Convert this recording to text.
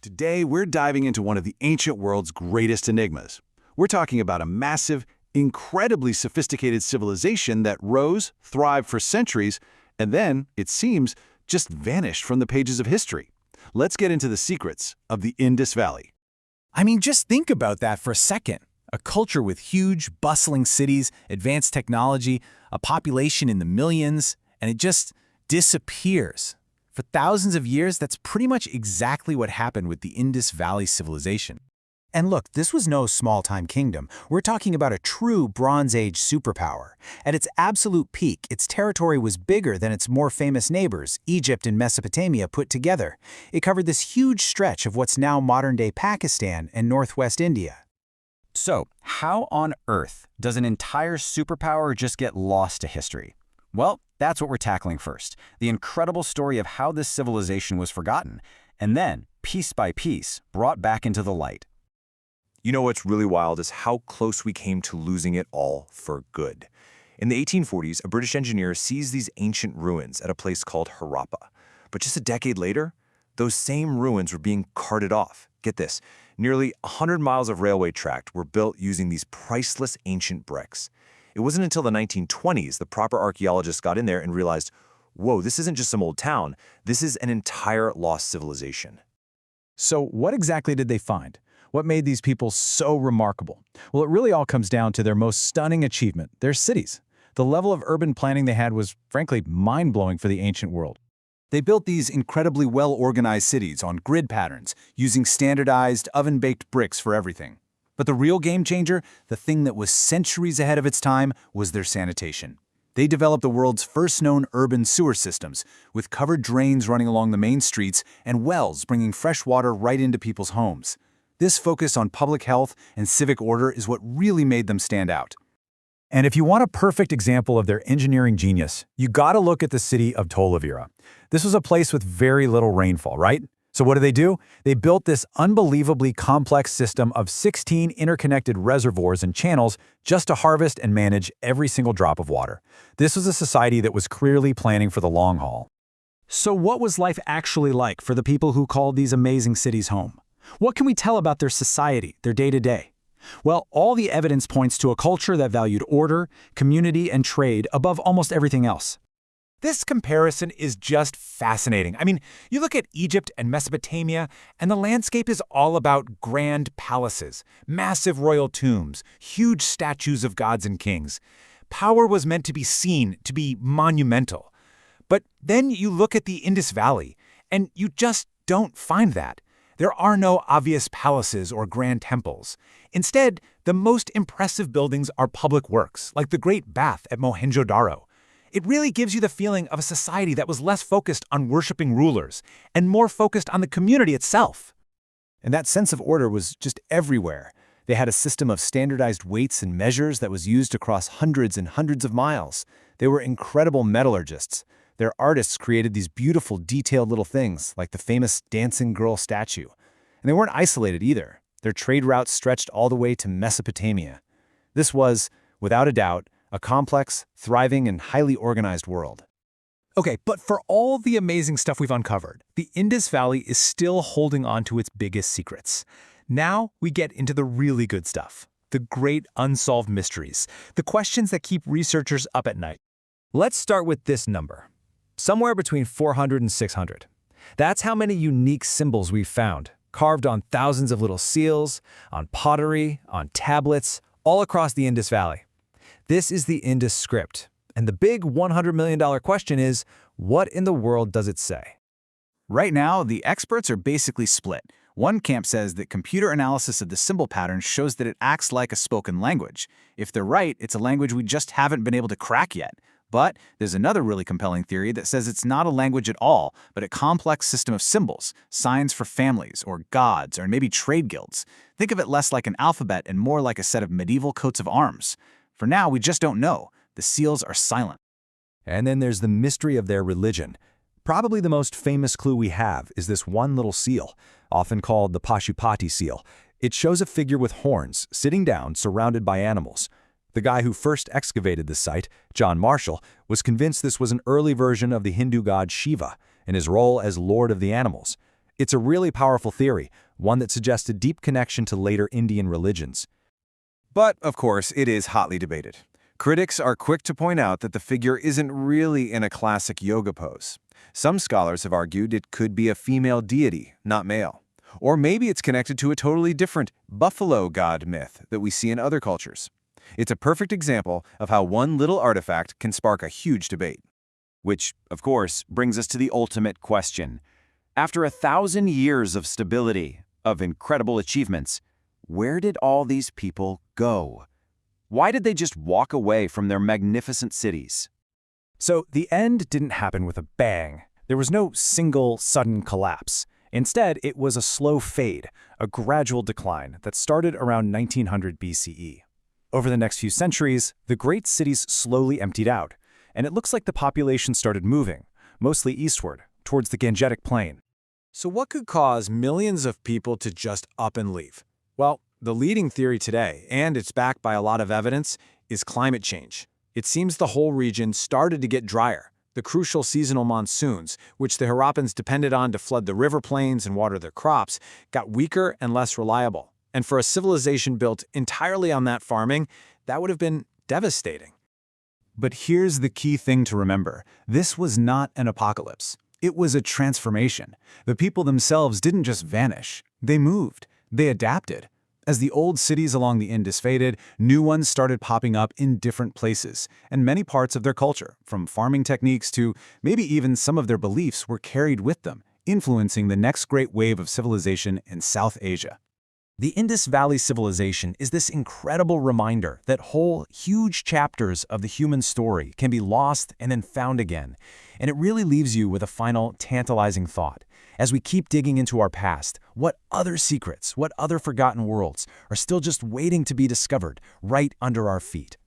Today, we're diving into one of the ancient world's greatest enigmas. We're talking about a massive, incredibly sophisticated civilization that rose, thrived for centuries, and then, it seems, just vanished from the pages of history. Let's get into the secrets of the Indus Valley. I mean, just think about that for a second. A culture with huge, bustling cities, advanced technology, a population in the millions, and it just disappears. For thousands of years, that's pretty much exactly what happened with the Indus Valley Civilization. And look, this was no small-time kingdom. We're talking about a true Bronze Age superpower. At its absolute peak, its territory was bigger than its more famous neighbors, Egypt and Mesopotamia, put together. It covered this huge stretch of what's now modern-day Pakistan and northwest India. So, how on earth does an entire superpower just get lost to history? Well, that's what we're tackling first, the incredible story of how this civilization was forgotten, and then, piece by piece, brought back into the light. You know what's really wild is how close we came to losing it all for good. In the 1840s, a British engineer sees these ancient ruins at a place called Harappa. But just a decade later, those same ruins were being carted off. Get this, nearly 100 miles of railway track were built using these priceless ancient bricks. It wasn't until the 1920s the proper archaeologists got in there and realized, whoa, this isn't just some old town, this is an entire lost civilization. So what exactly did they find? What made these people so remarkable? Well, it really all comes down to their most stunning achievement, their cities. The level of urban planning they had was, frankly, mind-blowing for the ancient world. They built these incredibly well-organized cities on grid patterns, using standardized, oven-baked bricks for everything. But the real game changer, the thing that was centuries ahead of its time, was their sanitation. They developed the world's first known urban sewer systems, with covered drains running along the main streets and wells bringing fresh water right into people's homes. This focus on public health and civic order is what really made them stand out. And if you want a perfect example of their engineering genius, you gotta look at the city of Tolavira. This was a place with very little rainfall, right? So what do? They built this unbelievably complex system of 16 interconnected reservoirs and channels just to harvest and manage every single drop of water. This was a society that was clearly planning for the long haul. So what was life actually like for the people who called these amazing cities home? What can we tell about their society, their day-to-day? Well, all the evidence points to a culture that valued order, community, and trade above almost everything else. This comparison is just fascinating. I mean, you look at Egypt and Mesopotamia, and the landscape is all about grand palaces, massive royal tombs, huge statues of gods and kings. Power was meant to be seen, to be monumental. But then you look at the Indus Valley, and you just don't find that. There are no obvious palaces or grand temples. Instead, the most impressive buildings are public works, like the Great Bath at Mohenjo-Daro. It really gives you the feeling of a society that was less focused on worshiping rulers and more focused on the community itself. And that sense of order was just everywhere. They had a system of standardized weights and measures that was used across hundreds and hundreds of miles. They were incredible metallurgists. Their artists created these beautiful, detailed little things, like the famous dancing girl statue. And they weren't isolated either. Their trade routes stretched all the way to Mesopotamia. This was, without a doubt, a complex, thriving, and highly organized world. Okay, but for all the amazing stuff we've uncovered, the Indus Valley is still holding on to its biggest secrets. Now we get into the really good stuff, the great unsolved mysteries, the questions that keep researchers up at night. Let's start with this number, somewhere between 400 and 600. That's how many unique symbols we've found, carved on thousands of little seals, on pottery, on tablets, all across the Indus Valley. This is the Indus script, and the big $100 million question is, what in the world does it say? Right now, the experts are basically split. One camp says that computer analysis of the symbol pattern shows that it acts like a spoken language. If they're right, it's a language we just haven't been able to crack yet. But there's another really compelling theory that says it's not a language at all, but a complex system of symbols, signs for families or gods or maybe trade guilds. Think of it less like an alphabet and more like a set of medieval coats of arms. For now, we just don't know. The seals are silent. And then there's the mystery of their religion. Probably the most famous clue we have is this one little seal, often called the Pashupati seal. It shows a figure with horns, sitting down, surrounded by animals. The guy who first excavated this site, John Marshall, was convinced this was an early version of the Hindu god Shiva in his role as Lord of the Animals. It's a really powerful theory, one that suggests a deep connection to later Indian religions. But, of course, it is hotly debated. Critics are quick to point out that the figure isn't really in a classic yoga pose. Some scholars have argued it could be a female deity, not male. Or maybe it's connected to a totally different buffalo god myth that we see in other cultures. It's a perfect example of how one little artifact can spark a huge debate. Which, of course, brings us to the ultimate question. After 1,000 years of stability, of incredible achievements, where did all these people go? Why did they just walk away from their magnificent cities? So the end didn't happen with a bang. There was no single, sudden collapse. Instead, it was a slow fade, a gradual decline that started around 1900 BCE. Over the next few centuries, the great cities slowly emptied out, and it looks like the population started moving, mostly eastward, towards the Gangetic Plain. So what could cause millions of people to just up and leave? Well, the leading theory today, and it's backed by a lot of evidence, is climate change. It seems the whole region started to get drier. The crucial seasonal monsoons, which the Harappans depended on to flood the river plains and water their crops, got weaker and less reliable. And for a civilization built entirely on that farming, that would have been devastating. But here's the key thing to remember. This was not an apocalypse. It was a transformation. The people themselves didn't just vanish. They moved. They adapted. As the old cities along the Indus faded, new ones started popping up in different places, and many parts of their culture, from farming techniques to maybe even some of their beliefs, were carried with them, influencing the next great wave of civilization in South Asia. The Indus Valley Civilization is this incredible reminder that whole, huge chapters of the human story can be lost and then found again. And it really leaves you with a final, tantalizing thought. As we keep digging into our past, what other secrets, what other forgotten worlds are still just waiting to be discovered right under our feet?